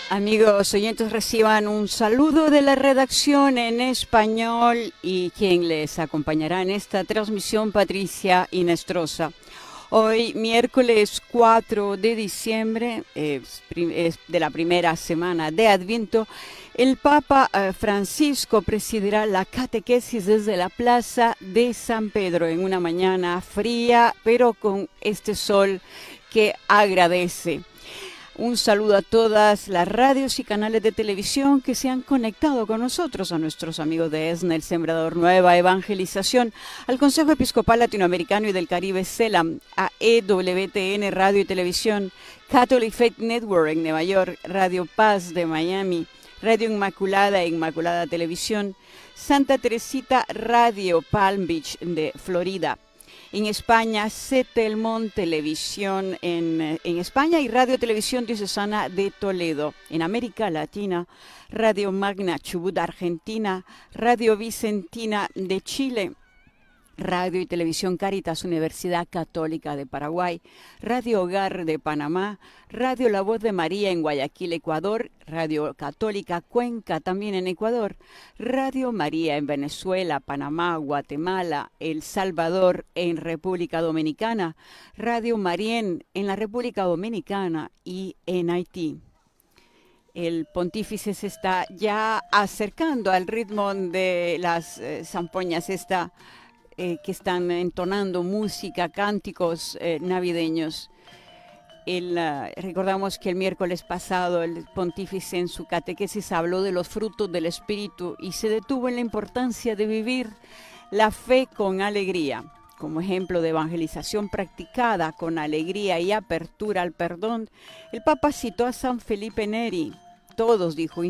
Amigos oyentes, reciban un saludo de la redacción en español y quien les acompañará en esta transmisión, Patricia Inestrosa. Hoy, miércoles 4 de diciembre, es de la primera semana de Adviento, el Papa Francisco presidirá la catequesis desde la Plaza de San Pedro en una mañana fría, pero con este sol que agradece. Un saludo a todas las radios y canales de televisión que se han conectado con nosotros, a nuestros amigos de ESNA, El Sembrador, Nueva Evangelización, al Consejo Episcopal Latinoamericano y del Caribe, CELAM, a EWTN Radio y Televisión, Catholic Faith Network en Nueva York, Radio Paz de Miami, Radio Inmaculada e Inmaculada Televisión, Santa Teresita Radio Palm Beach de Florida. En España, Setelmont Televisión en España y Radio Televisión Diocesana de Toledo. En América Latina, Radio Magna Chubut Argentina, Radio Vicentina de Chile, Radio y Televisión Caritas Universidad Católica de Paraguay, Radio Hogar de Panamá, Radio La Voz de María en Guayaquil, Ecuador, Radio Católica Cuenca también en Ecuador, Radio María en Venezuela, Panamá, Guatemala, El Salvador en República Dominicana, Radio Marién en la República Dominicana y en Haití. El pontífice se está ya acercando al ritmo de las zampoñas, que están entonando música, cánticos navideños. Recordamos que el miércoles pasado el pontífice en su catequesis habló de los frutos del Espíritu y se detuvo en la importancia de vivir la fe con alegría. Como ejemplo de evangelización practicada con alegría y apertura al perdón, el Papa citó a San Felipe Neri. Todos, dijo,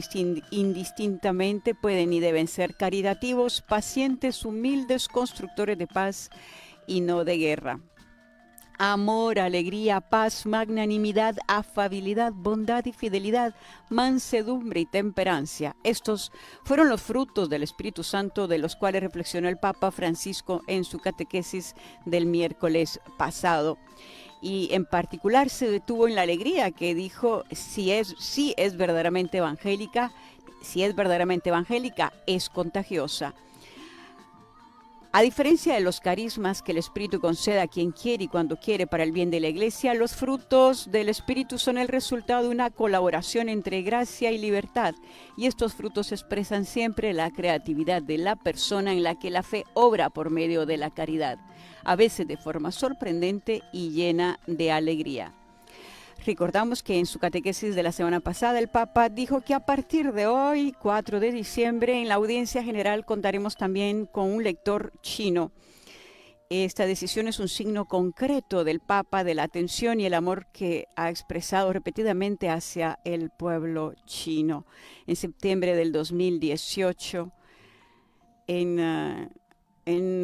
indistintamente pueden y deben ser caritativos, pacientes, humildes, constructores de paz y no de guerra. Amor, alegría, paz, magnanimidad, afabilidad, bondad y fidelidad, mansedumbre y temperancia. Estos fueron los frutos del Espíritu Santo de los cuales reflexionó el Papa Francisco en su catequesis del miércoles pasado. Y en particular se detuvo en la alegría, que dijo, si es verdaderamente evangélica, es contagiosa. A diferencia de los carismas que el Espíritu concede a quien quiere y cuando quiere para el bien de la Iglesia, los frutos del Espíritu son el resultado de una colaboración entre gracia y libertad, y estos frutos expresan siempre la creatividad de la persona en la que la fe obra por medio de la caridad, a veces de forma sorprendente y llena de alegría. Recordamos que en su catequesis de la semana pasada el Papa dijo que a partir de hoy, 4 de diciembre, en la audiencia general contaremos también con un lector chino. Esta decisión es un signo concreto del Papa de la atención y el amor que ha expresado repetidamente hacia el pueblo chino. En septiembre del 2018, en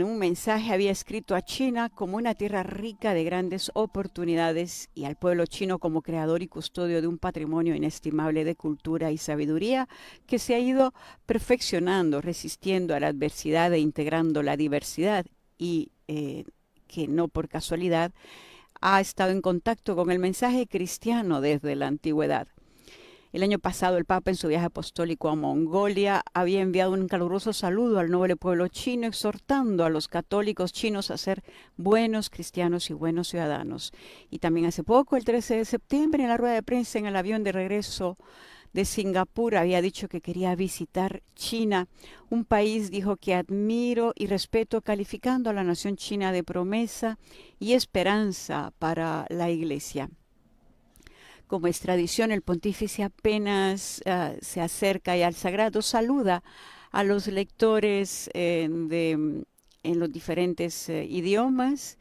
un mensaje había escrito a China como una tierra rica de grandes oportunidades y al pueblo chino como creador y custodio de un patrimonio inestimable de cultura y sabiduría que se ha ido perfeccionando, resistiendo a la adversidad e integrando la diversidad y que no por casualidad ha estado en contacto con el mensaje cristiano desde la antigüedad. El año pasado el Papa en su viaje apostólico a Mongolia había enviado un caluroso saludo al noble pueblo chino, exhortando a los católicos chinos a ser buenos cristianos y buenos ciudadanos. Y también hace poco, el 13 de septiembre, en la rueda de prensa en el avión de regreso de Singapur, había dicho que quería visitar China, un país, dijo, que admiro y respeto, calificando a la nación china de promesa y esperanza para la Iglesia. Como es tradición, el pontífice apenas se acerca y al sagrado saluda a los lectores en los diferentes idiomas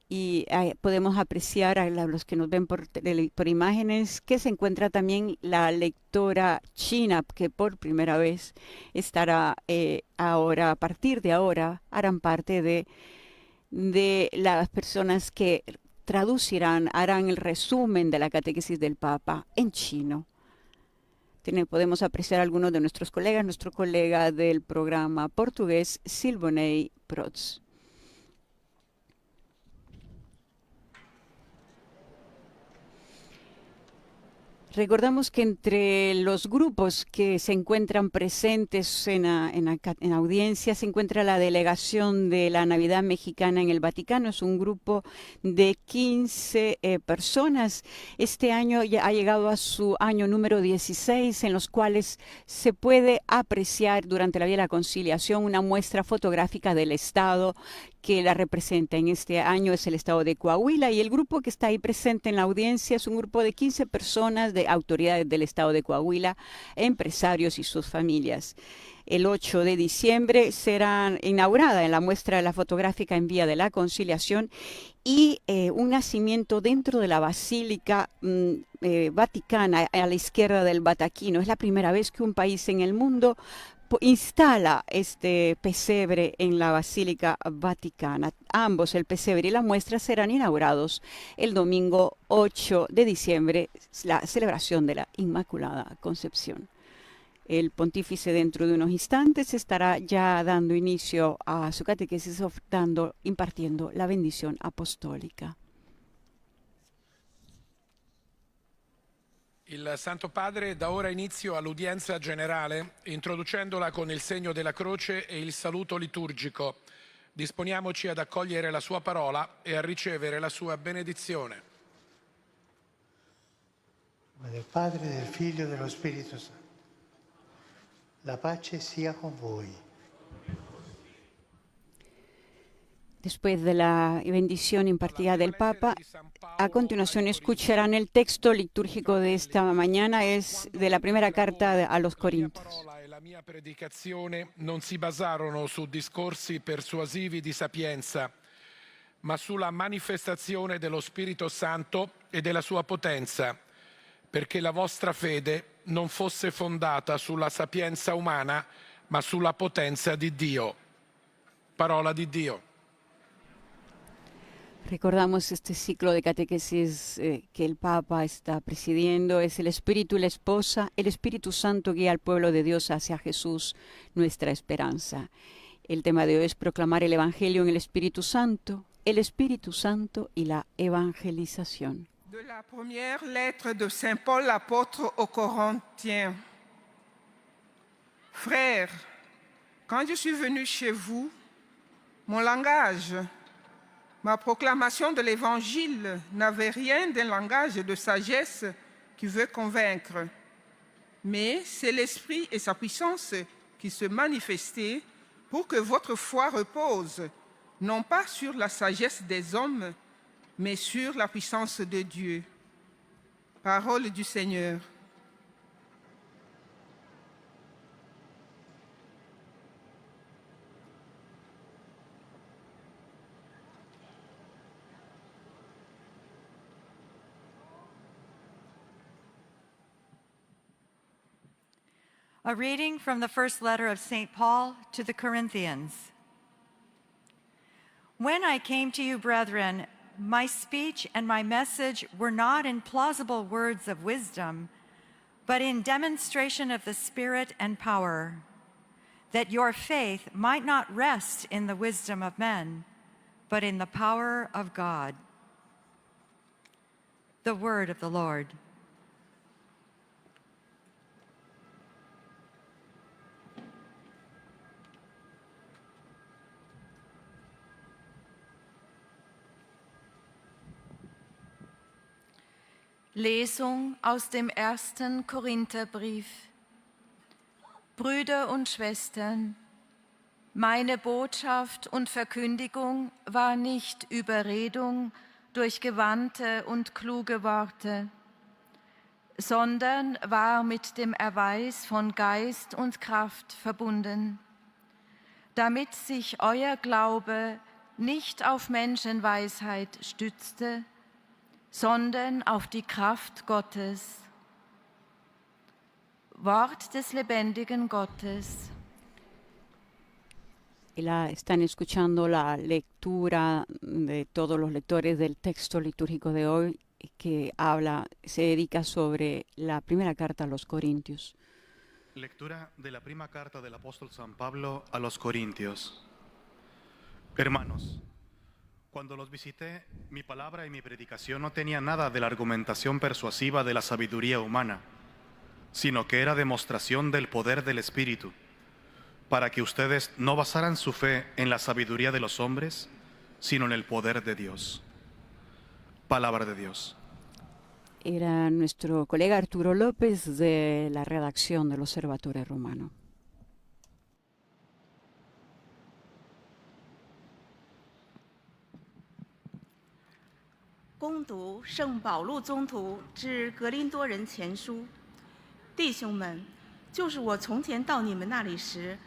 y podemos apreciar a los que nos ven por imágenes que se encuentra también la lectora china que por primera vez estará ahora, a partir de ahora, harán parte de las personas que traducirán, harán el resumen de la catequesis del Papa en chino. Podemos apreciar a algunos de nuestros colegas, nuestro colega del programa portugués, Silvonei Protz. Recordamos que entre los grupos que se encuentran presentes en audiencia se encuentra la delegación de la Navidad Mexicana en el Vaticano. Es un grupo de 15 personas. Este año ya ha llegado a su año número 16, en los cuales se puede apreciar durante la Vía de la Conciliación una muestra fotográfica del Estado que la representa. En este año es el estado de Coahuila, y el grupo que está ahí presente en la audiencia es un grupo de 15 personas de autoridades del estado de Coahuila, empresarios y sus familias. El 8 de diciembre será inaugurada en la muestra de la fotográfica en Vía de la Conciliación, y un nacimiento dentro de la Basílica Vaticana a la izquierda del Bataquino. Es la primera vez que un país en el mundo instala este pesebre en la Basílica Vaticana. Ambos, el pesebre y la muestra, serán inaugurados el domingo 8 de diciembre, la celebración de la Inmaculada Concepción. El pontífice dentro de unos instantes estará ya dando inicio a su catequesis, impartiendo la bendición apostólica. Il Santo Padre dà ora inizio all'udienza generale, introducendola con il segno della croce e il saluto liturgico. Disponiamoci ad accogliere la sua parola e a ricevere la sua benedizione. Del Padre, del Figlio e dello Spirito Santo. La pace sia con voi. Después de la bendición impartida del Papa, a continuación escucharán el texto litúrgico de esta mañana. Es de la primera carta a los Corintios. La mia predicazione non si basarono su discorsi persuasivi di sapienza, ma sulla manifestazione dello Spirito Santo e della sua potenza, perché la vostra fede non fosse fondata sulla sapienza umana, ma sulla potenza di Dio. Parola di Dio. Recordamos este ciclo de catequesis que el Papa está presidiendo. Es el Espíritu y la Esposa. El Espíritu Santo guía al pueblo de Dios hacia Jesús, nuestra esperanza. El tema de hoy es proclamar el Evangelio en el Espíritu Santo y la evangelización. De la première lettre de Saint Paul l'apôtre aux Corinthiens. Frères, quand je suis venu chez vous, mon langage, ma proclamation de l'Évangile n'avait rien d'un langage de sagesse qui veut convaincre. Mais c'est l'Esprit et sa puissance qui se manifestaient pour que votre foi repose, non pas sur la sagesse des hommes, mais sur la puissance de Dieu. Parole du Seigneur. A reading from the first letter of St. Paul to the Corinthians. When I came to you, brethren, my speech and my message were not in plausible words of wisdom, but in demonstration of the Spirit and power, that your faith might not rest in the wisdom of men, but in the power of God. The word of the Lord. Lesung aus dem 1. Korintherbrief. Brüder und Schwestern, meine Botschaft und Verkündigung war nicht Überredung durch gewandte und kluge Worte, sondern war mit dem Erweis von Geist und Kraft verbunden, damit sich euer Glaube nicht auf Menschenweisheit stützte, sondern auf die Kraft Gottes. Wort des lebendigen Gottes. Están escuchando la lectura de todos los lectores del texto litúrgico de hoy, que se dedica sobre la primera carta a los Corintios. Lectura de la prima carta del apóstol San Pablo a los Corintios. Hermanos, Cuando los visité, mi palabra y mi predicación no tenía nada de la argumentación persuasiva de la sabiduría humana, sino que era demostración del poder del Espíritu, para que ustedes no basaran su fe en la sabiduría de los hombres, sino en el poder de Dios. Palabra de Dios. Era nuestro colega Arturo López de la redacción del Observatorio Romano.攻读圣保禄宗徒致格林多人前书，弟兄们，就是我从前到你们那里时，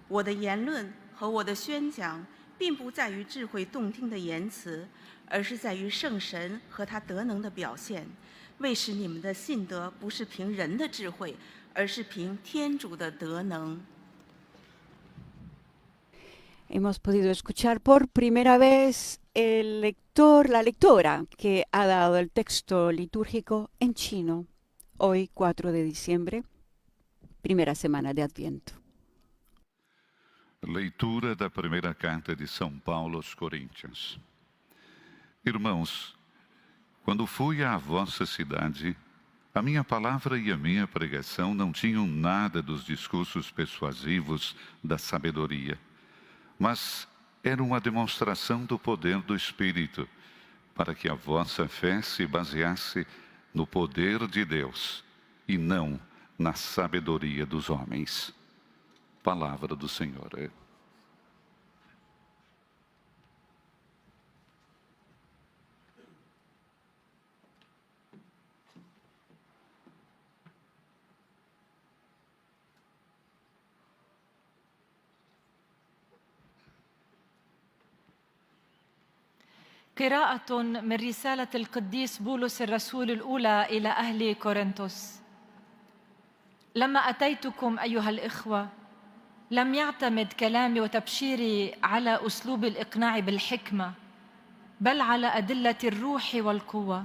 我的言论和我的宣讲，并不在于智慧动听的言辞，而是在于圣神和他德能的表现，为使你们的信德不是凭人的智慧，而是凭天主的德能。Hemos podido escuchar por primera vez la lectora que ha dado el texto litúrgico en chino, hoy 4 de diciembre, primera semana de Adviento. Leitura da primeira carta de São Paulo aos Coríntios. Irmãos, quando fui à vossa cidade, a minha palavra e a minha pregação não tinham nada dos discursos persuasivos da sabedoria, mas era uma demonstração do poder do Espírito, para que a vossa fé se baseasse no poder de Deus e não na sabedoria dos homens. Palavra do Senhor. قراءة من رسالة القديس بولس الرسول الأولى إلى أهل كورنثوس. لما أتيتكم أيها الإخوة، لم يعتمد كلامي وتبشيري على أسلوب الإقناع بالحكمة، بل على أدلة الروح والقوة،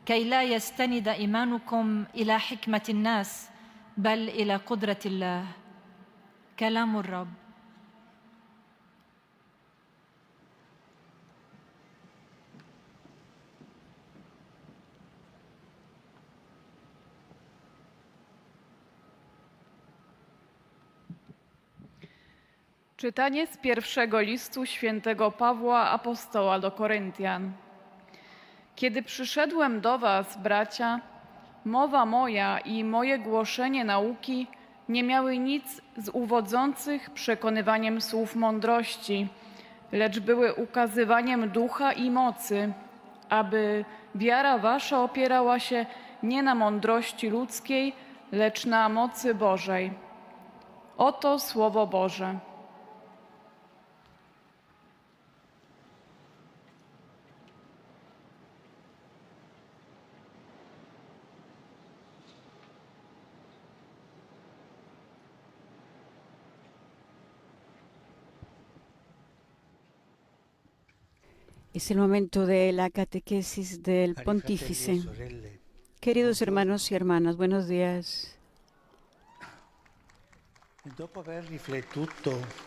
كي لا يستند إيمانكم إلى حكمة الناس، بل إلى قدرة الله. كلام الرب. Czytanie z pierwszego listu świętego Pawła apostoła do Koryntian. Kiedy przyszedłem do was, bracia, mowa moja i moje głoszenie nauki nie miały nic z uwodzących przekonywaniem słów mądrości, lecz były ukazywaniem ducha i mocy, aby wiara wasza opierała się nie na mądrości ludzkiej, lecz na mocy Bożej. Oto Słowo Boże. Es el momento de la catequesis del pontífice. Queridos hermanos y hermanas, buenos días.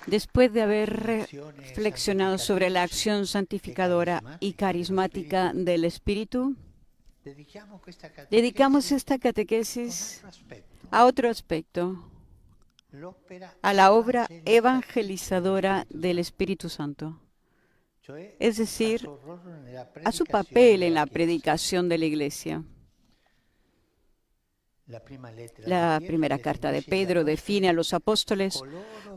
Después de haber reflexionado sobre la acción santificadora y carismática del Espíritu, dedicamos esta catequesis a otro aspecto, a la obra evangelizadora del Espíritu Santo. Es decir, a su papel en la predicación de la Iglesia. La primera carta de Pedro define a los apóstoles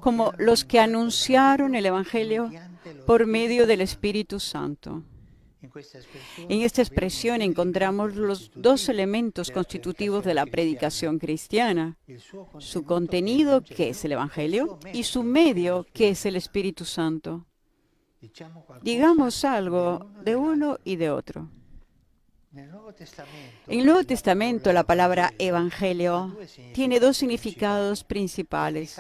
como los que anunciaron el Evangelio por medio del Espíritu Santo. En esta expresión encontramos los dos elementos constitutivos de la predicación cristiana: su contenido, que es el Evangelio, y su medio, que es el Espíritu Santo. Digamos algo de uno y de otro. En el Nuevo Testamento, la palabra evangelio tiene dos significados principales.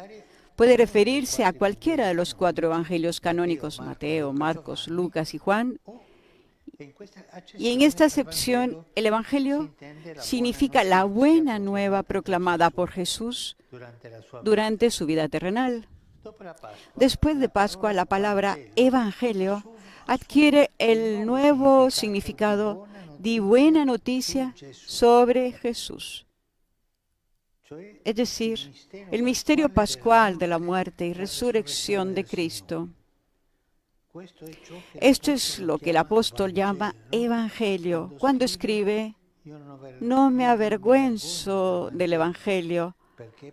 Puede referirse a cualquiera de los 4 evangelios canónicos, Mateo, Marcos, Lucas y Juan. Y en esta acepción, el evangelio significa la buena nueva proclamada por Jesús durante su vida terrenal. Después de Pascua, la palabra evangelio adquiere el nuevo significado de buena noticia sobre Jesús. Es decir, el misterio pascual de la muerte y resurrección de Cristo. Esto es lo que el apóstol llama evangelio cuando escribe: no me avergüenzo del evangelio,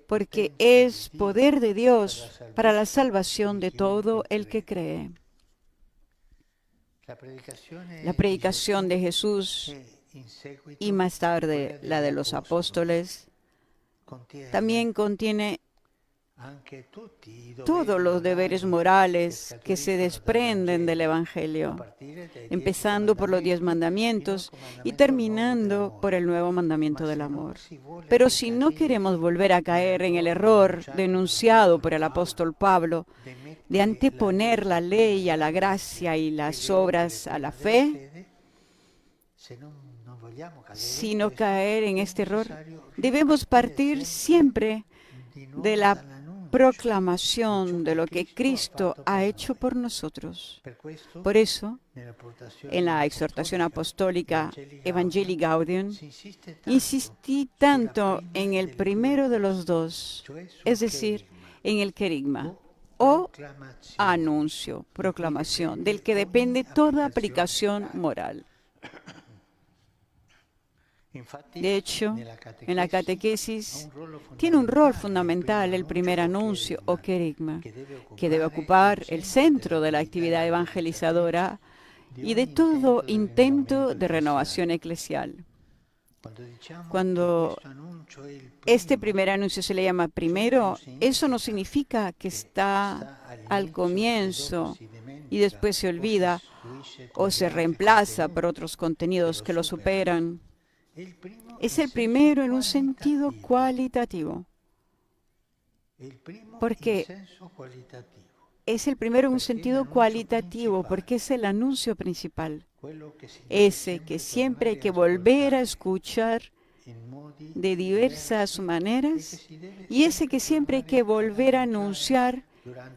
porque es poder de Dios para la salvación de todo el que cree. La predicación de Jesús y más tarde la de los apóstoles también contiene todos los deberes morales que se desprenden del Evangelio, empezando por los 10 mandamientos y terminando por el nuevo mandamiento del amor. Pero si no queremos volver a caer en el error denunciado por el apóstol Pablo de anteponer la ley a la gracia y las obras a la fe, si no caer en este error, debemos partir siempre de la proclamación de lo que Cristo ha hecho por nosotros. Por eso, en la exhortación apostólica Evangelii Gaudium, insistí tanto en el primero de los dos, es decir, en el querigma, o anuncio, proclamación, del que depende toda aplicación moral. De hecho, en la catequesis tiene un rol fundamental el primer anuncio o querigma, que debe ocupar el centro de la actividad evangelizadora y de todo intento de renovación eclesial. Cuando este primer anuncio se le llama primero, eso no significa que está al comienzo y después se olvida o se reemplaza por otros contenidos que lo superan. Es el primero en un sentido cualitativo. Porque es el primero en un sentido cualitativo, porque es el anuncio principal. Ese que siempre hay que volver a escuchar de diversas maneras y ese que siempre hay que volver a anunciar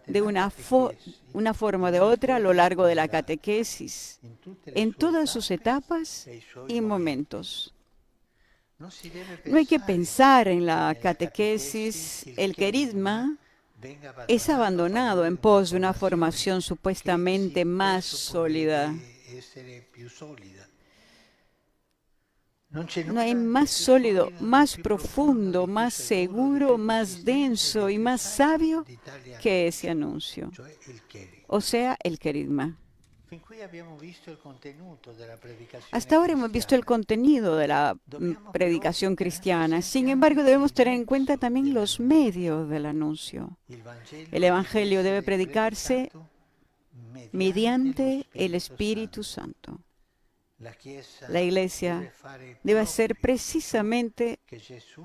de una forma o de otra a lo largo de la catequesis, en todas sus etapas y momentos. No hay que pensar en la catequesis, el querigma es abandonado en pos de una formación supuestamente más sólida. No hay más sólido, más profundo, más seguro, más denso y más sabio que ese anuncio, o sea, el querigma. Hasta ahora hemos visto el contenido de la predicación cristiana. Sin embargo, debemos tener en cuenta también los medios del anuncio. El Evangelio debe predicarse mediante el Espíritu Santo. La Iglesia debe hacer precisamente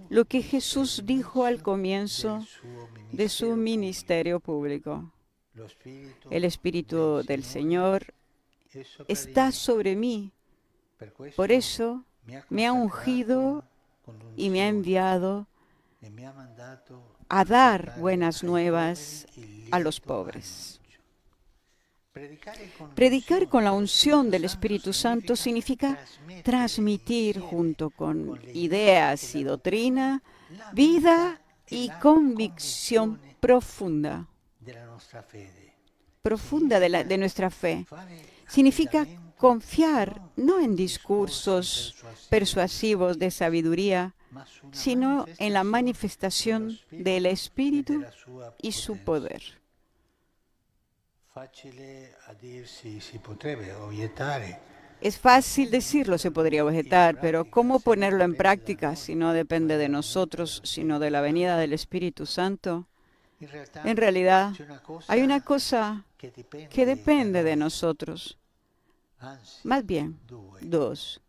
lo que Jesús dijo al comienzo de su ministerio público. El Espíritu del Señor está sobre mí. Por eso me ha ungido y me ha enviado a dar buenas nuevas a los pobres. Predicar con la unción del Espíritu Santo significa transmitir junto con ideas y doctrina, vida y convicción profunda de nuestra fe. Significa confiar no en discursos persuasivos de sabiduría, sino en la manifestación del Espíritu y su poder. Es fácil decirlo, se podría objetar, pero ¿cómo ponerlo en práctica si no depende de nosotros, sino de la venida del Espíritu Santo? En realidad, hay una cosa que depende de nosotros. Más bien, dos.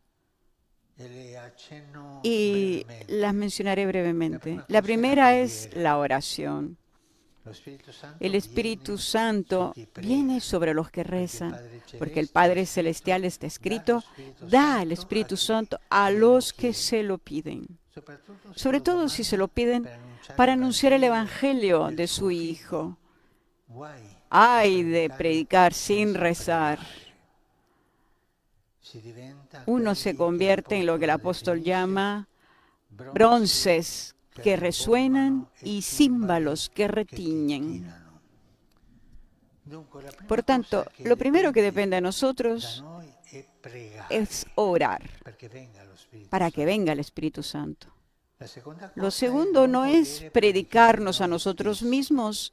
Y las mencionaré brevemente. La primera es la oración. El Espíritu Santo viene sobre los que rezan, porque el Padre Celestial está escrito, da el Espíritu Santo a los que se lo piden. Sobre todo si se lo piden para anunciar el Evangelio de su Hijo. Ay de predicar sin rezar. uno se convierte en lo que el apóstol llama bronces que resuenan y címbalos que retiñen. Por tanto, lo primero que depende de nosotros es orar para que venga el Espíritu Santo. Lo segundo no es predicarnos a nosotros mismos,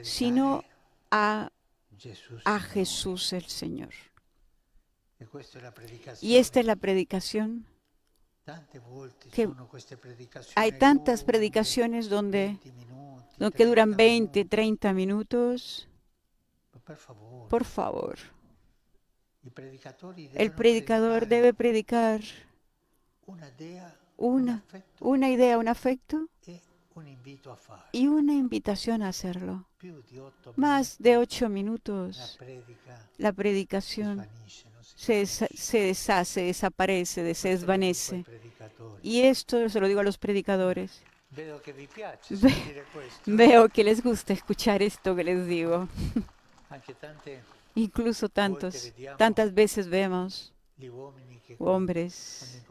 sino a Jesús el Señor. Y esta es la predicación. Que hay tantas predicaciones donde que duran 20, 30 minutos. Por favor, el predicador debe predicar una idea, un afecto y una invitación a hacerlo. Más de 8 minutos, la predicación se deshace, desaparece, se desvanece. Y esto se lo digo a los predicadores. Veo que les gusta escuchar esto que les digo. Incluso tantas veces vemos hombres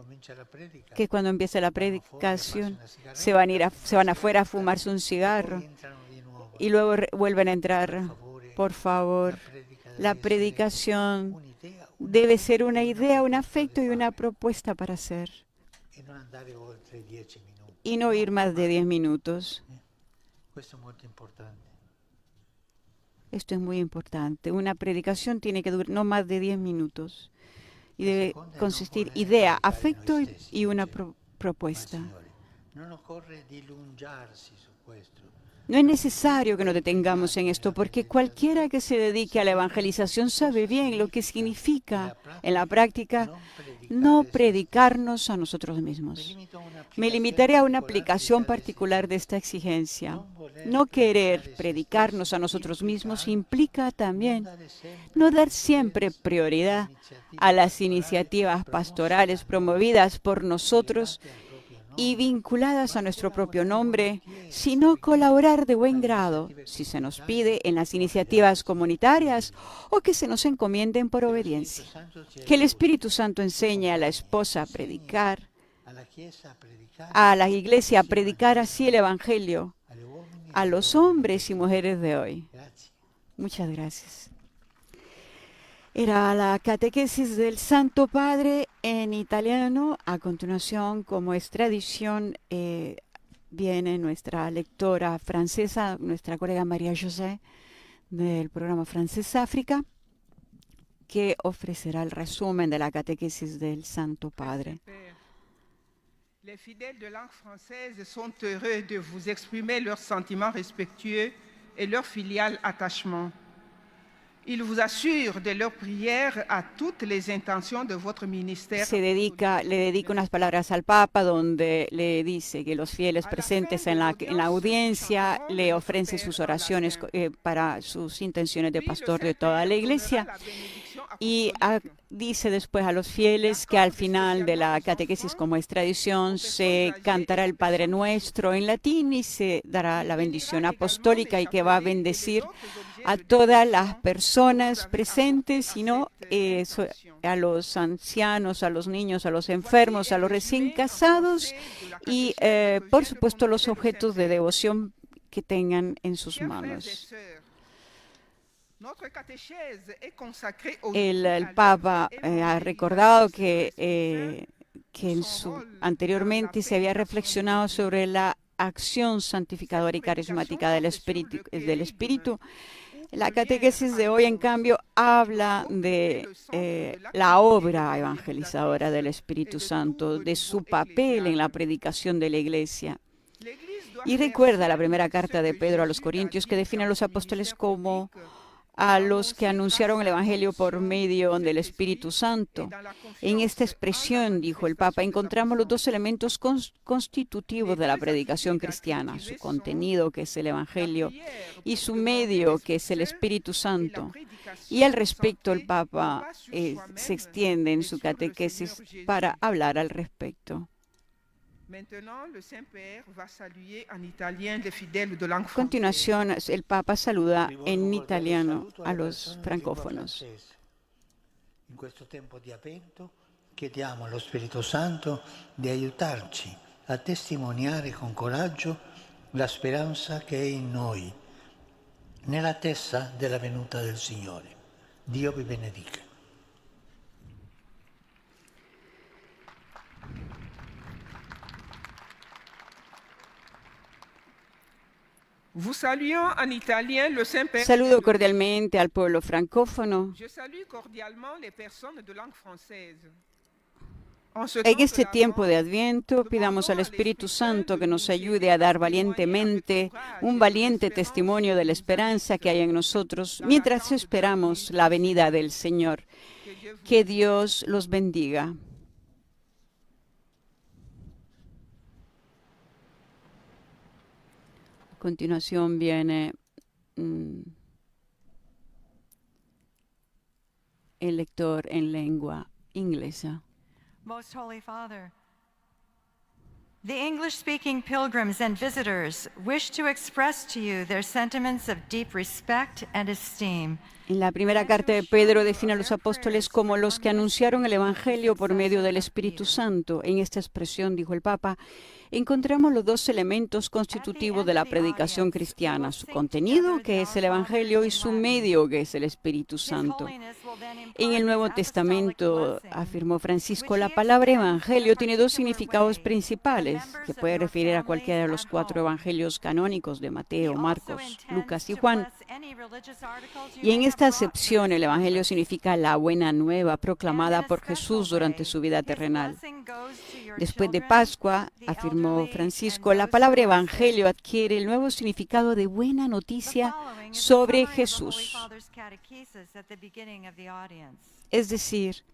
que cuando empieza la predicación se van afuera a fumarse un cigarro y luego vuelven a entrar. Por favor, la predicación debe ser una idea, un afecto y una propuesta para hacer. Y no ir más de 10 minutos. Esto es muy importante. Una predicación tiene que durar no más de 10 minutos. Y debe consistir idea, afecto y una propuesta. No es necesario que nos detengamos en esto, porque cualquiera que se dedique a la evangelización sabe bien lo que significa en la práctica no predicarnos a nosotros mismos. Me limitaré a una aplicación particular de esta exigencia. No querer predicarnos a nosotros mismos implica también no dar siempre prioridad a las iniciativas pastorales promovidas por nosotros y vinculadas a nuestro propio nombre, sino colaborar de buen grado, si se nos pide, en las iniciativas comunitarias o que se nos encomienden por obediencia. Que el Espíritu Santo enseñe a la esposa a predicar, a la iglesia a predicar así el Evangelio, a los hombres y mujeres de hoy. Muchas gracias. Era la catequesis del Santo Padre en italiano. A continuación, como es tradición, viene nuestra lectora francesa, nuestra colega María José, del programa Francés África, que ofrecerá el resumen de la catequesis del Santo Padre. Les fidèles de langue française sont heureux de vous exprimer leurs sentiments respectueux et leur filial attachement. Ils vous assurent de leur prière à toutes les intentions de votre ministère. Le dedica unas palabras al Papa donde le dice que los fieles presentes en la audiencia le ofrecen sus oraciones para sus intenciones de pastor de toda la iglesia. Y dice después a los fieles que al final de la catequesis, como es tradición, se cantará el Padre Nuestro en latín y se dará la bendición apostólica y que va a bendecir a todas las personas presentes, sino a los ancianos, a los niños, a los enfermos, a los recién casados y, por supuesto, los objetos de devoción que tengan en sus manos. El Papa ha recordado que anteriormente se había reflexionado sobre la acción santificadora y carismática del Espíritu. La catequesis de hoy, en cambio, habla de la obra evangelizadora del Espíritu Santo, de su papel en la predicación de la Iglesia. Y recuerda la primera carta de Pedro a los Corintios, que define a los apóstoles como a los que anunciaron el Evangelio por medio del Espíritu Santo. En esta expresión, dijo el Papa, encontramos los dos elementos constitutivos de la predicación cristiana: su contenido, que es el Evangelio, y su medio, que es el Espíritu Santo. Y al respecto, el Papa se extiende en su catequesis para hablar al respecto. A continuación, el Papa saluda en italiano a los francófonos. In questo tempo di Avvento chiediamo allo Spirito Santo di aiutarci a testimoniare con coraggio la speranza che è in noi, nell'attesa della venuta del Signore. Dio vi benedica. Vous saluons en italien le Saint-Père. Saludo cordialmente al pueblo francófono. Je salue cordialement les personnes de langue française. En este tiempo de Adviento, pidamos al Espíritu Santo que nos ayude a dar valientemente un valiente testimonio de la esperanza que hay en nosotros mientras esperamos la venida del Señor. Que Dios los bendiga. A continuación viene el lector en lengua inglesa. Most Holy Father, the English-speaking pilgrims and visitors wish to express to you their sentiments of deep respect and esteem. En la primera carta de Pedro define a los apóstoles como los que anunciaron el Evangelio por medio del Espíritu Santo. En esta expresión, dijo el Papa, encontramos los dos elementos constitutivos de la predicación cristiana, su contenido, que es el Evangelio, y su medio, que es el Espíritu Santo. En el Nuevo Testamento, afirmó Francisco, la palabra Evangelio tiene dos significados principales, que puede referir a cualquiera de los 4 evangelios canónicos de Mateo, Marcos, Lucas y Juan. Y en esta acepción, el Evangelio significa la buena nueva proclamada por Jesús durante su vida terrenal. Después de Pascua, afirmó Francisco, la palabra Evangelio adquiere el nuevo significado de buena noticia sobre Jesús. Es decir,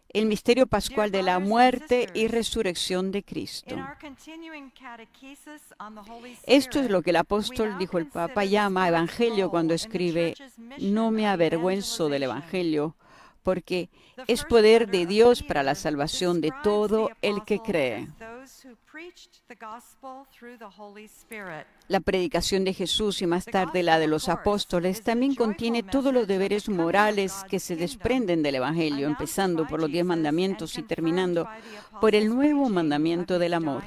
el misterio pascual de la muerte y resurrección de Cristo. Esto es lo que el apóstol, dijo el Papa, llama Evangelio cuando escribe, no me avergüenzo del Evangelio, porque es poder de Dios para la salvación de todo el que cree. La predicación de Jesús y más tarde la de los apóstoles también contiene todos los deberes morales que se desprenden del Evangelio, empezando por los 10 mandamientos y terminando por el nuevo mandamiento del amor.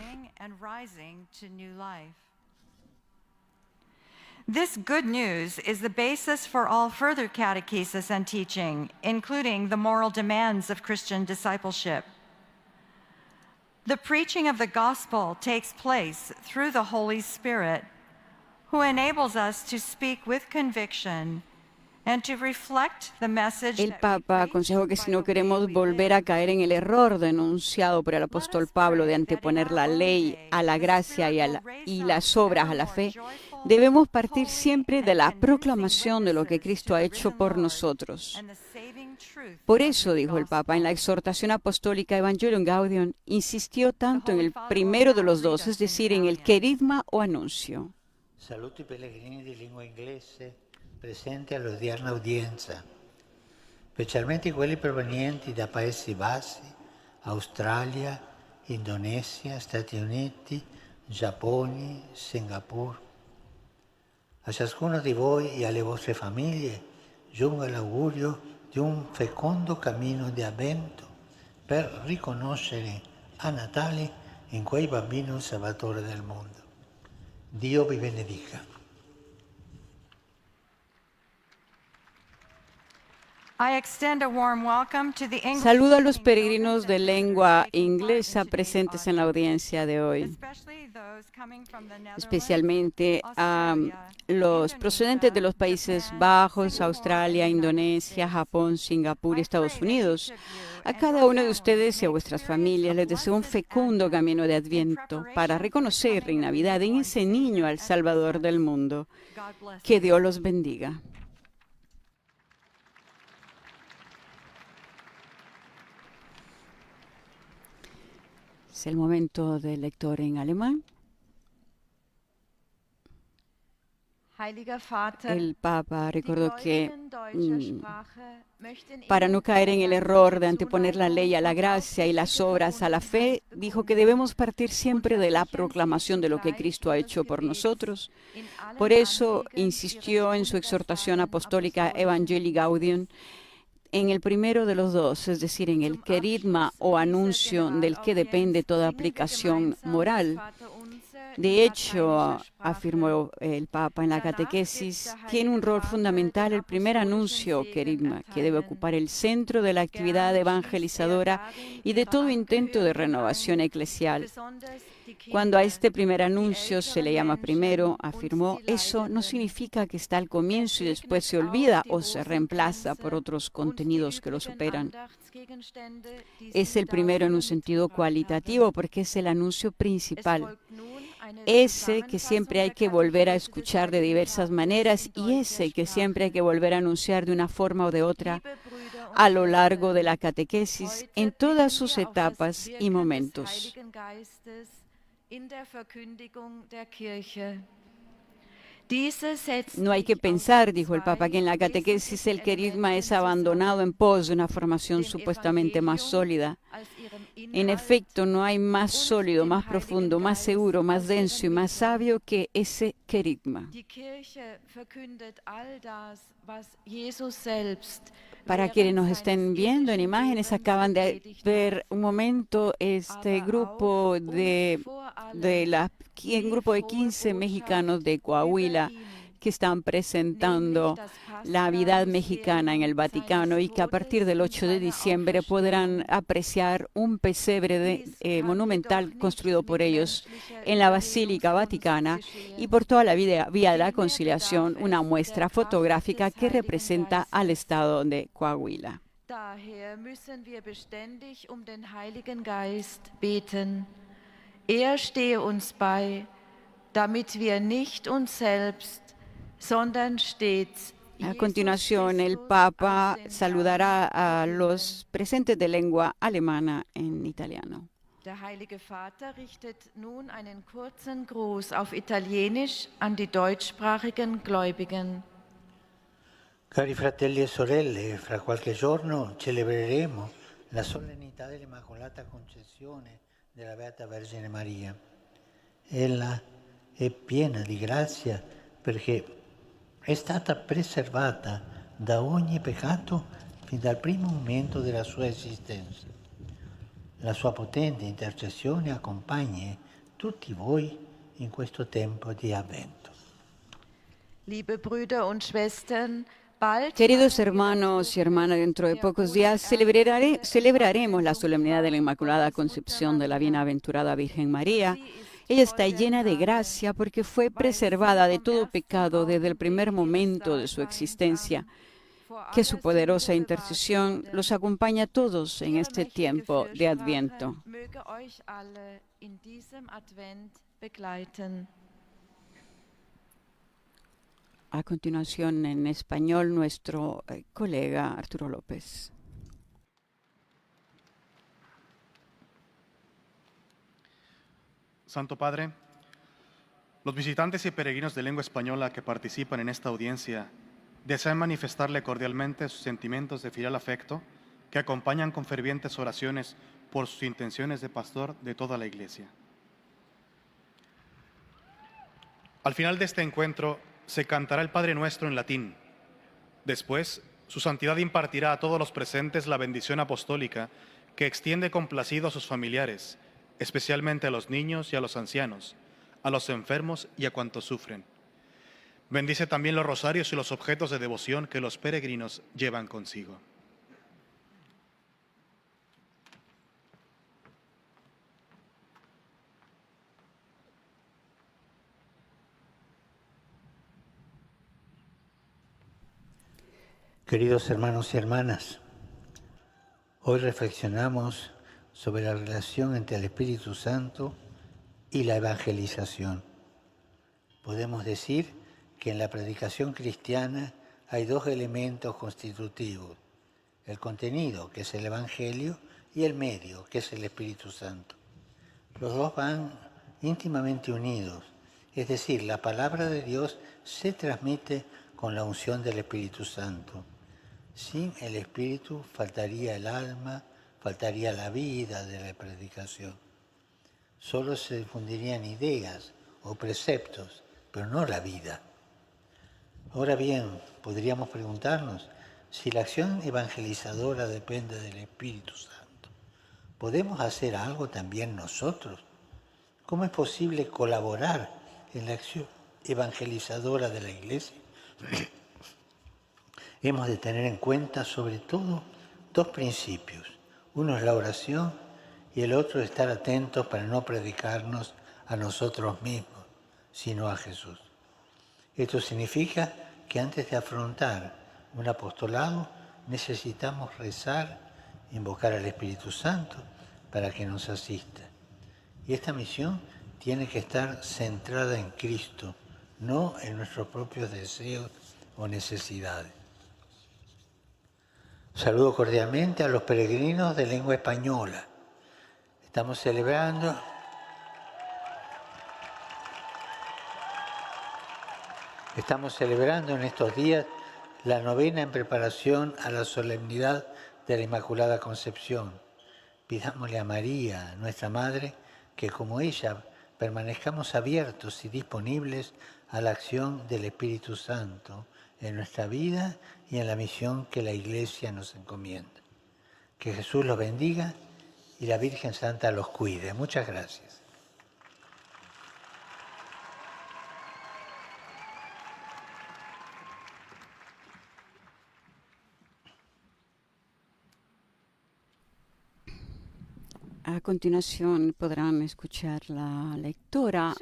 This good news is the basis for all further catechesis and teaching, including the moral demands of Christian discipleship. The preaching of the gospel takes place through the Holy Spirit, who enables us to speak with conviction and to reflect the message. El Papa aconsejó que si no queremos volver a caer en el error denunciado por el apóstol Pablo de anteponer la ley a la gracia y las obras a la fe, debemos partir siempre de la proclamación de lo que Cristo ha hecho por nosotros. Por eso, dijo el Papa, en la exhortación apostólica Evangelium Gaudium, insistió tanto en el primero de los dos, es decir, en el querigma o anuncio. Saluto i pellegrini di lingua inglese presenti all'odierna udienza, specialmente quelli provenienti da Paesi Bassi, Australia, Indonesia, Stati Uniti, Giappone, Singapore. A ciascuno di voi e alle vostre famiglie giunga l'augurio di un fecondo cammino di avvento per riconoscere a Natale in quei bambini il Salvatore del mondo. Dio vi benedica. Saludo a los peregrinos de lengua inglesa presentes en la audiencia de hoy, especialmente a los procedentes de los Países Bajos, Australia, Indonesia, Japón, Singapur y Estados Unidos. A cada uno de ustedes y a vuestras familias les deseo un fecundo camino de Adviento para reconocer en Navidad en ese niño al Salvador del mundo. Que Dios los bendiga. Es el momento del lector en alemán. El Papa recordó que para no caer en el error de anteponer la ley a la gracia y las obras a la fe, dijo que debemos partir siempre de la proclamación de lo que Cristo ha hecho por nosotros. Por eso insistió en su exhortación apostólica Evangelii Gaudium, en el primero de los dos, es decir, en el querigma o anuncio del que depende toda aplicación moral. De hecho, afirmó el Papa en la catequesis, tiene un rol fundamental el primer anuncio, querigma, que debe ocupar el centro de la actividad evangelizadora y de todo intento de renovación eclesial. Cuando a este primer anuncio se le llama primero, afirmó, eso no significa que está al comienzo y después se olvida o se reemplaza por otros contenidos que lo superan. Es el primero en un sentido cualitativo porque es el anuncio principal. Ese que siempre hay que volver a escuchar de diversas maneras y ese que siempre hay que volver a anunciar de una forma o de otra a lo largo de la catequesis en todas sus etapas y momentos. No hay que pensar, dijo el Papa, que en la catequesis el querigma es abandonado en pos de una formación supuestamente más sólida. En efecto, no hay más sólido, más profundo, más seguro, más denso y más sabio que ese querigma. Para quienes nos estén viendo en imágenes, acaban de ver un momento este grupo un grupo de 15 mexicanos de Coahuila que están presentando la Navidad mexicana en el Vaticano y que a partir del 8 de diciembre podrán apreciar un pesebre monumental construido por ellos en la Basílica Vaticana y por toda la vía de la conciliación una muestra fotográfica que representa al estado de Coahuila. Daher müssen wir beständig den Heiligen Geist beten. Stehe uns bei, damit wir nicht uns selbst, sondern stets. A continuación, el Papa saludará a los presentes de lengua alemana en italiano. Der Heilige Vater richtet nun einen kurzen Gruß auf Italienisch an die deutschsprachigen Gläubigen. Cari fratelli e sorelle, fra qualche giorno celebreremo la solennità dell'Immacolata Concezione della Beata Vergine Maria. Ella è piena di grazia perché è stata preservata da ogni peccato fin dal primo momento della sua esistenza. La sua potente intercessione accompagni tutti voi in questo tempo di Avvento. Liebe Brüder und Schwestern, Queridos hermanos y hermanas, dentro de pocos días celebraremos la solemnidad de la Inmaculada Concepción de la Bienaventurada Virgen María. Ella está llena de gracia porque fue preservada de todo pecado desde el primer momento de su existencia. Que su poderosa intercesión los acompañe a todos en este tiempo de Adviento. A continuación, en español, nuestro colega Arturo López. Santo Padre, los visitantes y peregrinos de lengua española que participan en esta audiencia desean manifestarle cordialmente sus sentimientos de filial afecto que acompañan con fervientes oraciones por sus intenciones de pastor de toda la Iglesia. Al final de este encuentro se cantará el Padre Nuestro en latín. Después, su santidad impartirá a todos los presentes la bendición apostólica que extiende complacido a sus familiares, especialmente a los niños y a los ancianos, a los enfermos y a cuantos sufren. Bendice también los rosarios y los objetos de devoción que los peregrinos llevan consigo. Queridos hermanos y hermanas, hoy reflexionamos sobre la relación entre el Espíritu Santo y la evangelización. Podemos decir que en la predicación cristiana hay dos elementos constitutivos: el contenido, que es el Evangelio, y el medio, que es el Espíritu Santo. Los dos van íntimamente unidos, es decir, la palabra de Dios se transmite con la unción del Espíritu Santo. Sin el Espíritu faltaría el alma, faltaría la vida de la predicación. Solo se difundirían ideas o preceptos, pero no la vida. Ahora bien, podríamos preguntarnos Si la acción evangelizadora depende del Espíritu Santo, ¿podemos hacer algo también nosotros? ¿Cómo es posible colaborar en la acción evangelizadora de la Iglesia? Hemos de tener en cuenta sobre todo dos principios. Uno es la oración y el otro es estar atentos para no predicarnos a nosotros mismos, sino a Jesús. Esto significa que antes de afrontar un apostolado necesitamos rezar, invocar al Espíritu Santo para que nos asista. Y esta misión tiene que estar centrada en Cristo, no en nuestros propios deseos o necesidades. Saludo cordialmente a los peregrinos de lengua española. Estamos celebrando en estos días la novena en preparación a la solemnidad de la Inmaculada Concepción. Pidámosle a María, nuestra Madre, que como ella permanezcamos abiertos y disponibles a la acción del Espíritu Santo en nuestra vida y en la misión que la Iglesia nos encomienda. Que Jesús los bendiga y la Virgen Santa los cuide. Muchas gracias. A continuación podrán escuchar la lectura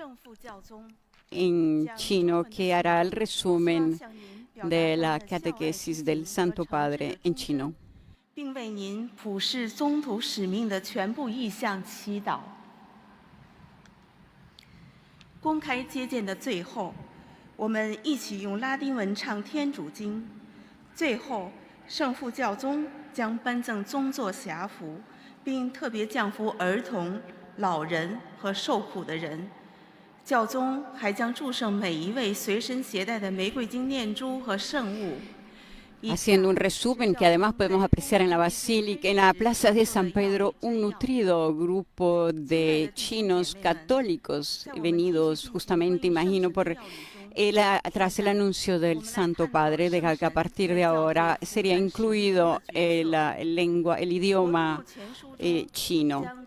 en chino que hará el resumen de la catequesis del Santo Padre en chino. 并为您普世宗徒使命的全部意向祈祷。公开接见的最后，我们一起用拉丁文唱天主经。最后，圣父教宗将颁赠宗座辖服，并特别降服儿童、老人和受苦的人。教宗还将祝圣每一位随身携带的玫瑰金念珠和圣物。 Haciendo un resumen que además podemos apreciar en la Basílica, en la Plaza de San Pedro, un nutrido grupo de chinos católicos venidos justamente, imagino, tras el anuncio del Santo Padre de que a partir de ahora sería incluido el idioma chino.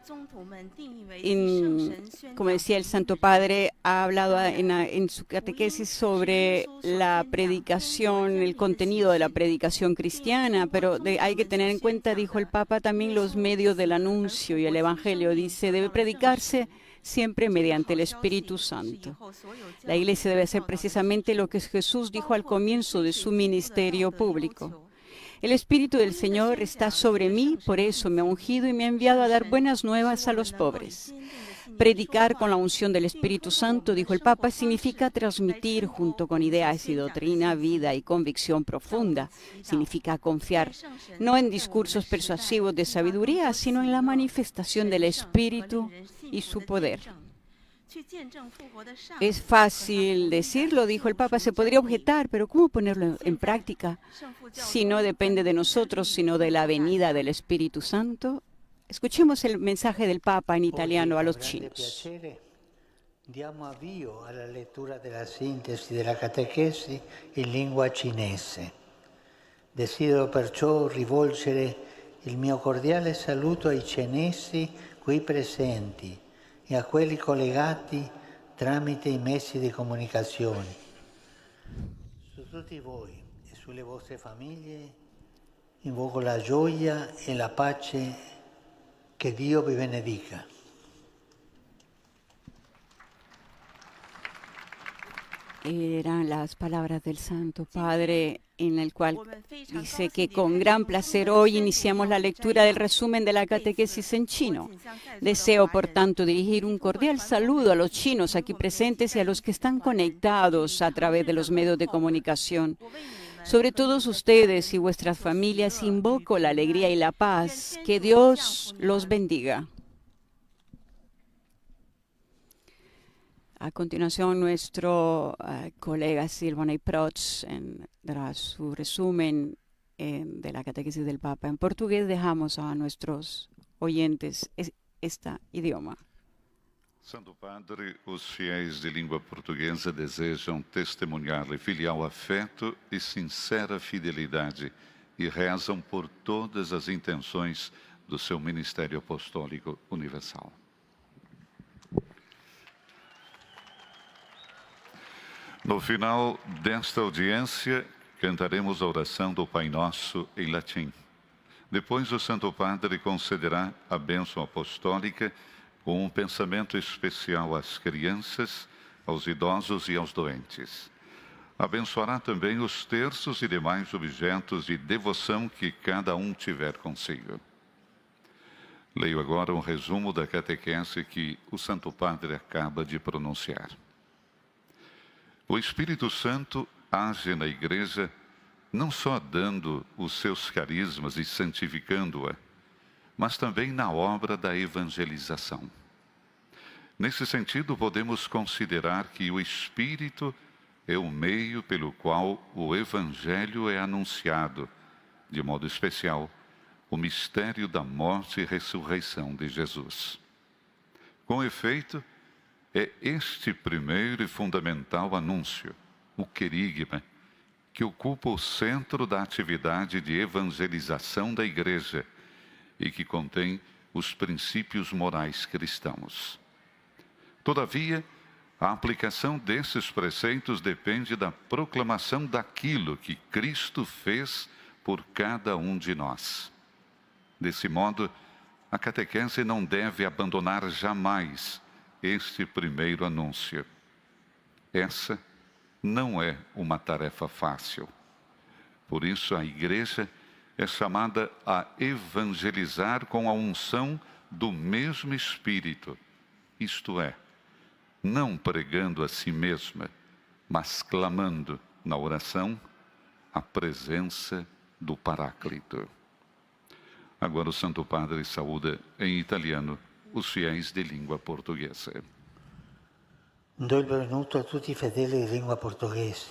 Como decía el Santo Padre, ha hablado en su catequesis sobre la predicación, el contenido de la predicación cristiana, pero hay que tener en cuenta, dijo el Papa, también los medios del anuncio y el Evangelio. Dice, debe predicarse siempre mediante el Espíritu Santo. La Iglesia debe hacer precisamente lo que Jesús dijo al comienzo de su ministerio público. El Espíritu del Señor está sobre mí, por eso me ha ungido y me ha enviado a dar buenas nuevas a los pobres. Predicar con la unción del Espíritu Santo, dijo el Papa, significa transmitir junto con ideas y doctrina, vida y convicción profunda. Significa confiar no en discursos persuasivos de sabiduría, sino en la manifestación del Espíritu y su poder. Es fácil decirlo, dijo el Papa, se podría objetar, pero ¿cómo ponerlo en práctica si no depende de nosotros, sino de la venida del Espíritu Santo? Escuchemos el mensaje del Papa en italiano a los chinos. Diamo avvio alla lettura della sintesi della catechesi in lingua cinese. Desidero perciò rivolgere il mio cordiale saluto ai cinesi qui presenti e a quelli collegati tramite i mezzi di comunicazione. Su tutti voi e sulle vostre famiglie invoco la gioia e la pace, che Dio vi benedica. Eran las palabras del Santo Padre, en el cual dice que con gran placer hoy iniciamos la lectura del resumen de la catequesis en chino. Deseo, por tanto, dirigir un cordial saludo a los chinos aquí presentes y a los que están conectados a través de los medios de comunicación. Sobre todos ustedes y vuestras familias invoco la alegría y la paz. Que Dios los bendiga. A continuación, nuestro colega Silvana Proch dará su resumen de la catequesis del Papa. En portugués dejamos a nuestros oyentes este idioma. Santo Padre, os fiéis de língua portuguesa desejam testemunhar-lhe filial afeto e sincera fidelidade e rezam por todas as intenções do seu ministério apostólico universal. No final desta audiência, cantaremos a oração do Pai Nosso em latim. Depois, o Santo Padre concederá a bênção apostólica com um pensamento especial às crianças, aos idosos e aos doentes. Abençoará também os terços e demais objetos de devoção que cada um tiver consigo. Leio agora um resumo da catequese que o Santo Padre acaba de pronunciar. O Espírito Santo age na Igreja não só dando os seus carismas e santificando-a, mas também na obra da evangelização. Nesse sentido, podemos considerar que o Espírito é o meio pelo qual o Evangelho é anunciado, de modo especial, o mistério da morte e ressurreição de Jesus. Com efeito, é este primeiro e fundamental anúncio, o querigma, que ocupa o centro da atividade de evangelização da Igreja e que contém os princípios morais cristãos. Todavia, a aplicação desses preceitos depende da proclamação daquilo que Cristo fez por cada um de nós. Desse modo, a catequese não deve abandonar jamais este primeiro anúncio. Essa não é uma tarefa fácil. Por isso, a Igreja é chamada a evangelizar com a unção do mesmo Espírito, isto é, não pregando a si mesma, mas clamando na oração a presença do Paráclito. Agora o Santo Padre saúda em italiano os fiéis de língua portuguesa. Do il benvenuto a tutti i fedeli di lingua portoghese.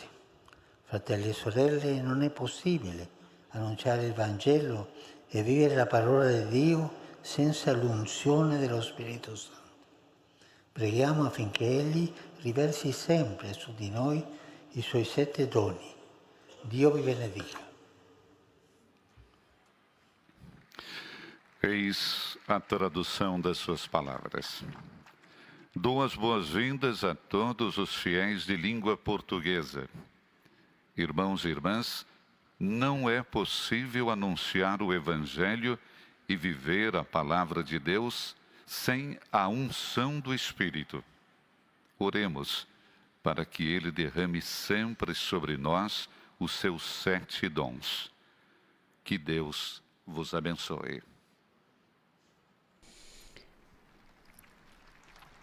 Fratelli e sorelle, non è possibile annunciare il Vangelo e vivere la parola di Dio senza l'unzione dello Spirito Santo. Preghiamo affinché Egli riversi sempre su di noi i Suoi 7 doni. Dio vi benedica. Eis a tradução das suas palavras. Dou as boas-vindas a todos os fiéis de língua portuguesa. Irmãos e irmãs, não é possível anunciar o Evangelho e viver a palavra de Deus sem a unção do Espírito. Oremos para que Ele derrame sempre sobre nós os seus 7 dons. Que Deus vos abençoe.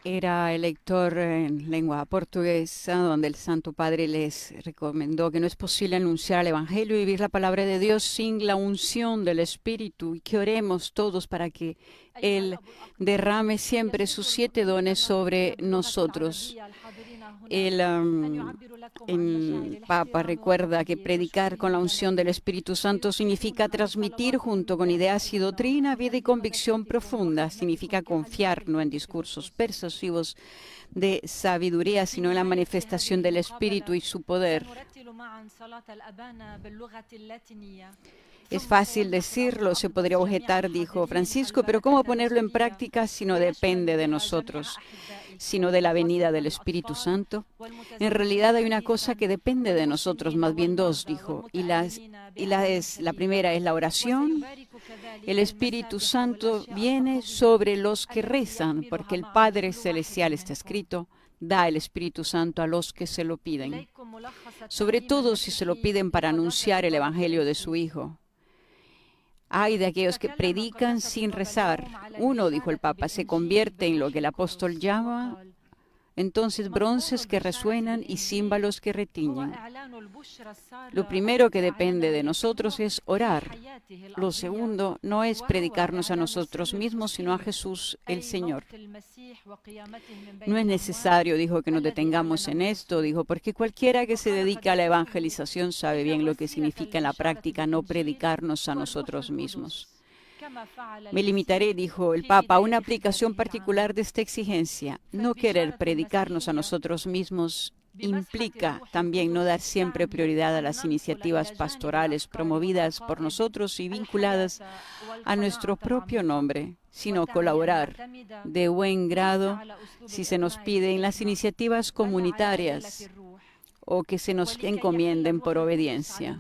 Era el lector en lengua portuguesa, donde el Santo Padre les recomendó que no es posible anunciar el Evangelio y vivir la palabra de Dios sin la unción del Espíritu, y que oremos todos para que Él derrame siempre sus 7 dones sobre nosotros. El Papa recuerda que predicar con la unción del Espíritu Santo significa transmitir junto con ideas y doctrina, vida y convicción profunda. Significa confiar no en discursos persuasivos de sabiduría, sino en la manifestación del Espíritu y su poder. Es fácil decirlo, se podría objetar, dijo Francisco, pero ¿cómo ponerlo en práctica si no depende de nosotros, sino de la venida del Espíritu Santo? En realidad hay una cosa que depende de nosotros, más bien 2, dijo, y la primera es la oración. El Espíritu Santo viene sobre los que rezan, porque el Padre Celestial, está escrito, da el Espíritu Santo a los que se lo piden, sobre todo si se lo piden para anunciar el Evangelio de su Hijo. Ay de aquellos que predican sin rezar. Uno, dijo el Papa, se convierte en lo que el apóstol llama entonces bronces que resuenan y címbalos que retiñen. Lo primero que depende de nosotros es orar. Lo segundo no es predicarnos a nosotros mismos, sino a Jesús el Señor. No es necesario, dijo, que nos detengamos en esto, dijo, porque cualquiera que se dedica a la evangelización sabe bien lo que significa en la práctica no predicarnos a nosotros mismos. Me limitaré, dijo el Papa, a una aplicación particular de esta exigencia, no querer predicarnos a nosotros mismos implica también no dar siempre prioridad a las iniciativas pastorales promovidas por nosotros y vinculadas a nuestro propio nombre, sino colaborar de buen grado si se nos pide en las iniciativas comunitarias o que se nos encomienden por obediencia.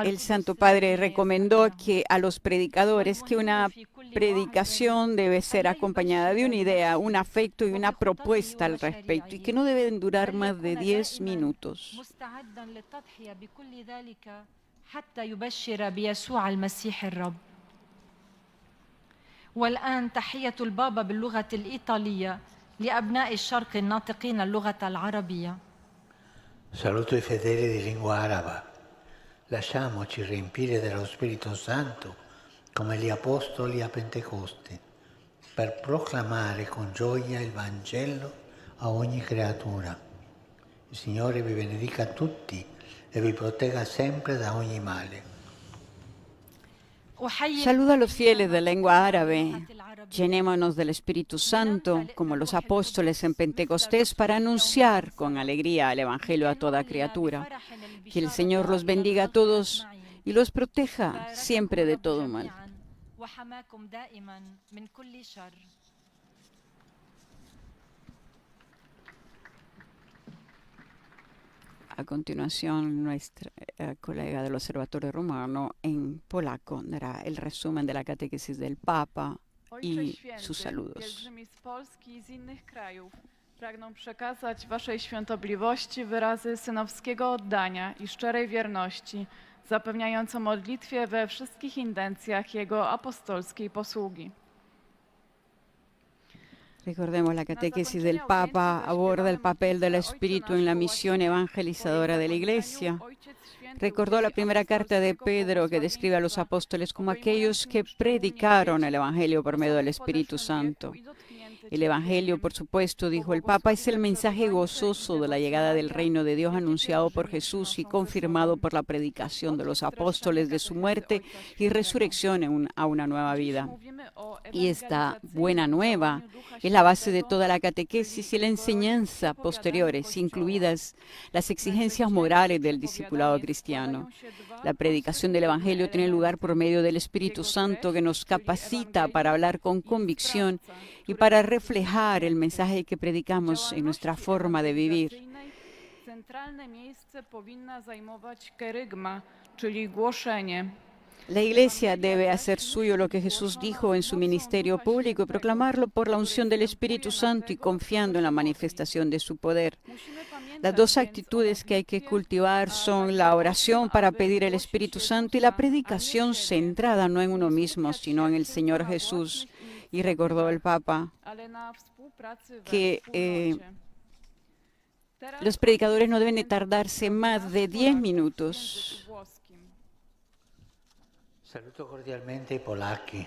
El Santo Padre recomendó que a los predicadores que una predicación debe ser acompañada de una idea, un afecto y una propuesta al respecto, y que no deben durar más de 10 minutos. والآن تحية البابا باللغة الإيطالية لأبناء الشرق الناطقين اللغة العربية. Saluto i fedeli di lingua araba. Lasciamoci riempire dello Spirito Santo come gli apostoli a Pentecoste, per proclamare con gioia il Vangelo a ogni creatura. Il Signore vi benedica tutti e vi protegga sempre da ogni male. Saludo a los fieles de lengua árabe. Llenémonos del Espíritu Santo, como los apóstoles en Pentecostés, para anunciar con alegría el Evangelio a toda criatura. Que el Señor los bendiga a todos y los proteja siempre de todo mal. A continuación, nuestra colega del Observatorio Romano en polaco dará el resumen de la catequesis del Papa i sus saludos. Pielgrzymi z Polski i z innych krajów pragną przekazać Waszej świątobliwości wyrazy synowskiego oddania i szczerej wierności, zapewniając o modlitwie we wszystkich intencjach Jego apostolskiej posługi. Recordemos, la catequesis del Papa aborda el papel del Espíritu en la misión evangelizadora de la Iglesia. Recordó la primera carta de Pedro que describe a los apóstoles como aquellos que predicaron el Evangelio por medio del Espíritu Santo. El Evangelio, por supuesto, dijo el Papa, es el mensaje gozoso de la llegada del reino de Dios anunciado por Jesús y confirmado por la predicación de los apóstoles de su muerte y resurrección a una nueva vida. Y esta buena nueva es la base de toda la catequesis y la enseñanza posteriores, incluidas las exigencias morales del discipulado cristiano. La predicación del Evangelio tiene lugar por medio del Espíritu Santo que nos capacita para hablar con convicción y para reflejar el mensaje que predicamos en nuestra forma de vivir. Centralne miejsce powinna zajmować kerygma, czyli głoszenie. La Iglesia debe hacer suyo lo que Jesús dijo en su ministerio público y proclamarlo por la unción del Espíritu Santo y confiando en la manifestación de su poder. Las dos actitudes que hay que cultivar son la oración para pedir el Espíritu Santo y la predicación centrada no en uno mismo, sino en el Señor Jesús. Y recordó el Papa que los predicadores no deben de tardarse más de 10 minutos. Saluto cordialmente i polacchi.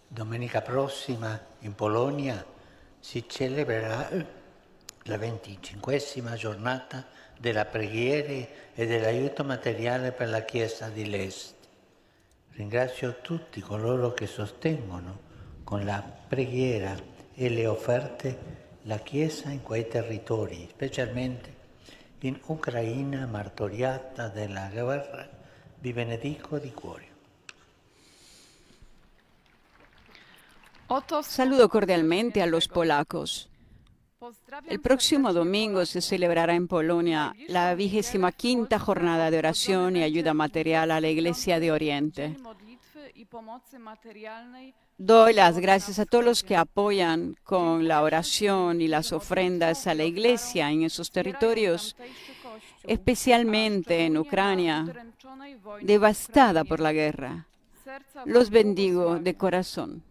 Domenica prossima in Polonia si celebrerà la 25esima giornata della preghiera e dell'aiuto materiale per la Chiesa di Lest. Ringrazio tutti coloro che sostengono con la preghiera e le offerte la Chiesa in quei territori, specialmente in Ucraina martoriata dalla guerra. Vi benedico di cuore. Saludo cordialmente a los polacos. El próximo domingo se celebrará en Polonia la 25ª jornada de oración y ayuda material a la Iglesia de Oriente. Doy las gracias a todos los que apoyan con la oración y las ofrendas a la Iglesia en esos territorios, especialmente en Ucrania, devastada por la guerra. Los bendigo de corazón.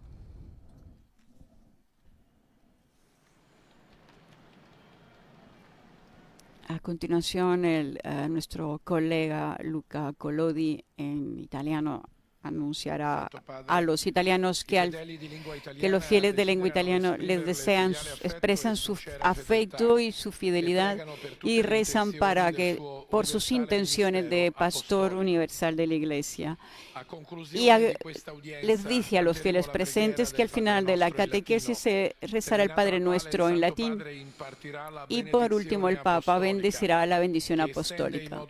A continuación, nuestro colega Luca Collodi en italiano anunciará a los italianos que los fieles de lengua italiana les desean, expresan su afecto y su fidelidad y rezan por sus intenciones de pastor universal de la Iglesia. Y les dice a los fieles presentes que al final de la catequesis se rezará el Padre Nuestro en latín. Y por último, el Papa bendecirá la bendición apostólica.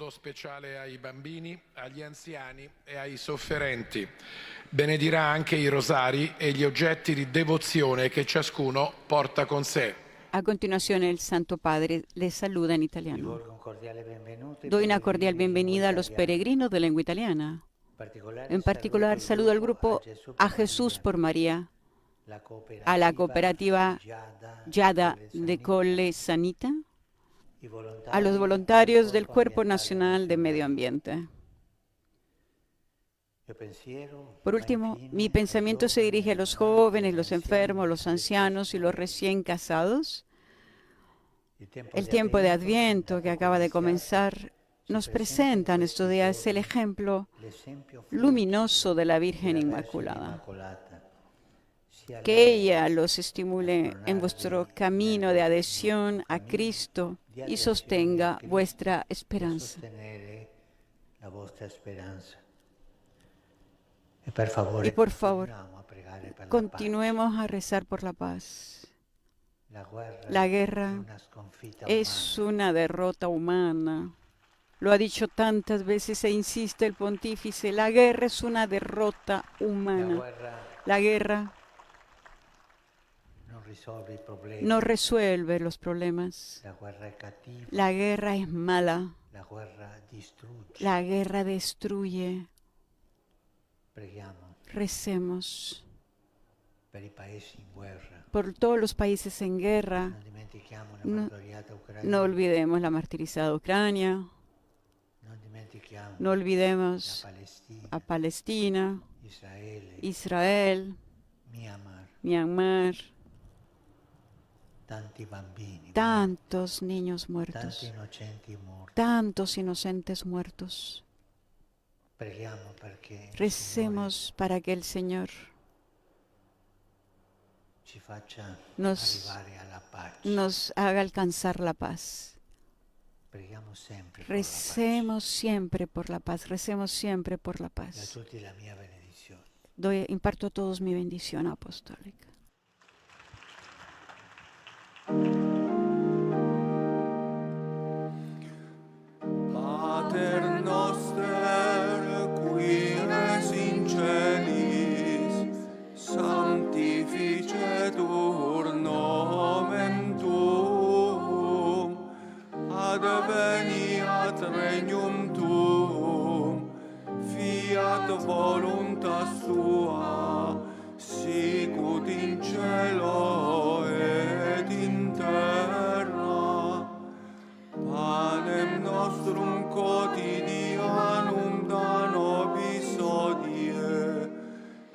Benedirà anche i rosari e gli oggetti di devozione che ciascuno porta con sé. A continuación, el Santo Padre les saluda en italiano. Doy una cordial bienvenida a los peregrinos de lengua italiana. En particular, saludo al grupo A Jesús por María, a la cooperativa Yada de Colle Sanita, a los voluntarios del Cuerpo Nacional de Medio Ambiente. Por último, mi pensamiento se dirige a los jóvenes, los enfermos, los ancianos y los recién casados. El tiempo de Adviento que acaba de comenzar nos presenta en estos días el ejemplo luminoso de la Virgen Inmaculada. Que ella los estimule en vuestro camino de adhesión a Cristo y sostenga vuestra esperanza. Y por favor, continuemos a rezar por la paz. La guerra es una derrota humana. Lo ha dicho tantas veces e insiste el pontífice. La guerra es una derrota humana. La guerra no resuelve los problemas. La guerra es mala. La guerra destruye. Recemos por todos los países en guerra. No olvidemos la martirizada Ucrania. No olvidemos a Palestina, Israel, Myanmar. Tantos niños muertos, tantos inocentes muertos. Recemos para que el Señor nos haga alcanzar la paz. Recemos siempre por la paz, recemos siempre por la paz. Imparto a todos mi bendición apostólica. Pater noster, qui es in celis, sanctificetur nomen tuum, adveniat regnum tuum, fiat voluntas tua, sicut in cielo et in terra. Panem nostrum quotidianum da nobis hodie,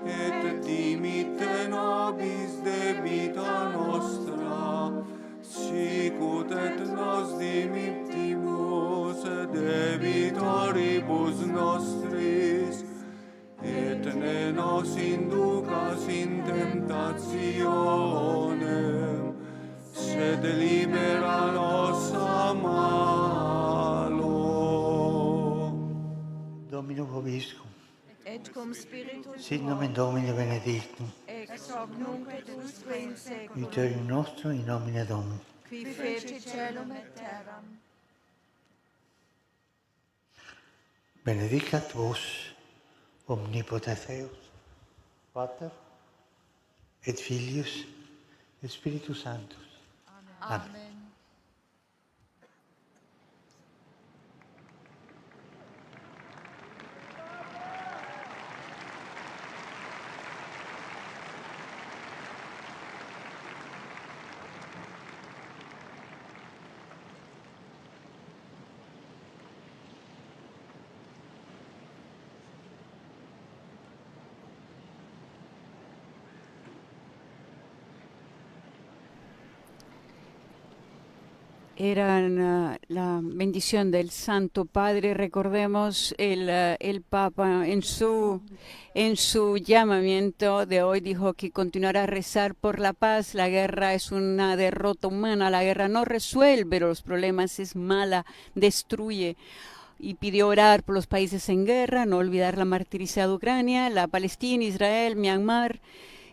et dimitte nobis debita nostra, sicut et nos dimittimus debitoribus nostris, et ne nos inducas in tentationem, sed libera nos a malo. Domino vobiscum. Et cum spiritus Sit nomen Domini benedictum. ex hoc nunc et usque in seculum, Aiuterium nostrum in nomine Domini. qui feci celum et terram. Benedicat vos omnipotens Deus, Pater et Filius et Spiritus Sanctus. Amen. eran la bendición del Santo Padre. Recordemos el Papa en su llamamiento de hoy dijo que continuará a rezar por la paz. La guerra es una derrota humana, la guerra no resuelve los problemas, es mala, destruye. Y pidió orar por los países en guerra, no olvidar la martirizada Ucrania, la Palestina, Israel, Myanmar,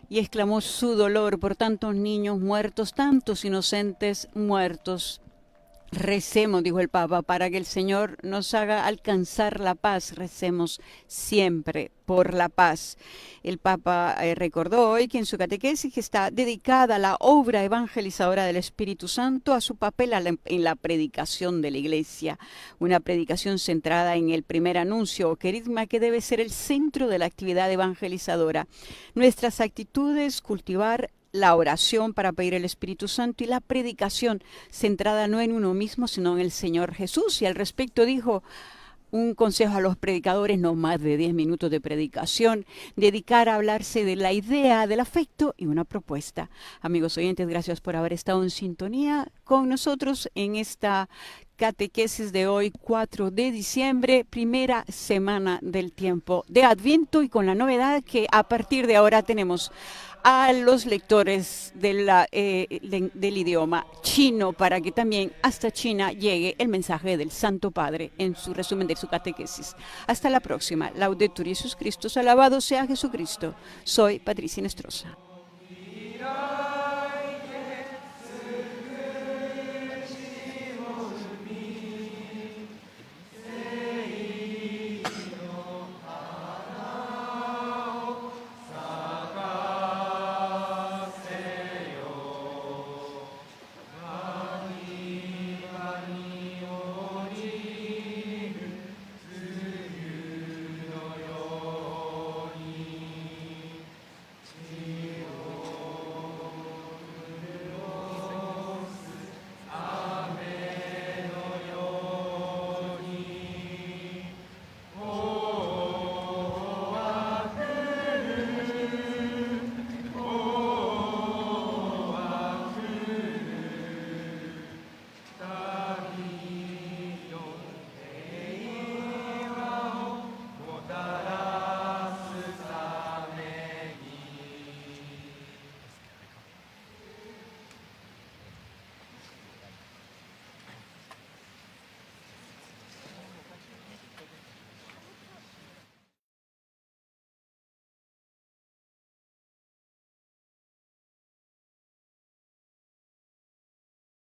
y exclamó su dolor por tantos niños muertos, tantos inocentes muertos. Recemos, dijo el Papa, para que el Señor nos haga alcanzar la paz. Recemos siempre por la paz. El Papa recordó hoy que en su catequesis, que está dedicada a la obra evangelizadora del Espíritu Santo, a su papel en la predicación de la Iglesia. Una predicación centrada en el primer anuncio o querigma, que debe ser el centro de la actividad evangelizadora. Nuestras actitudes, cultivar la oración para pedir el Espíritu Santo y la predicación centrada no en uno mismo, sino en el Señor Jesús. Y al respecto dijo un consejo a los predicadores: no más de 10 minutos de predicación, dedicar a hablarse de la idea, del afecto y una propuesta. Amigos oyentes, gracias por haber estado en sintonía con nosotros en esta catequesis de hoy, 4 de diciembre, primera semana del tiempo de Adviento, y con la novedad que a partir de ahora tenemos a los lectores del idioma chino, para que también hasta China llegue el mensaje del Santo Padre en su resumen de su catequesis. Hasta la próxima. Laudetur Jesus Christus, alabado sea Jesucristo. Soy Patricia Inestrosa.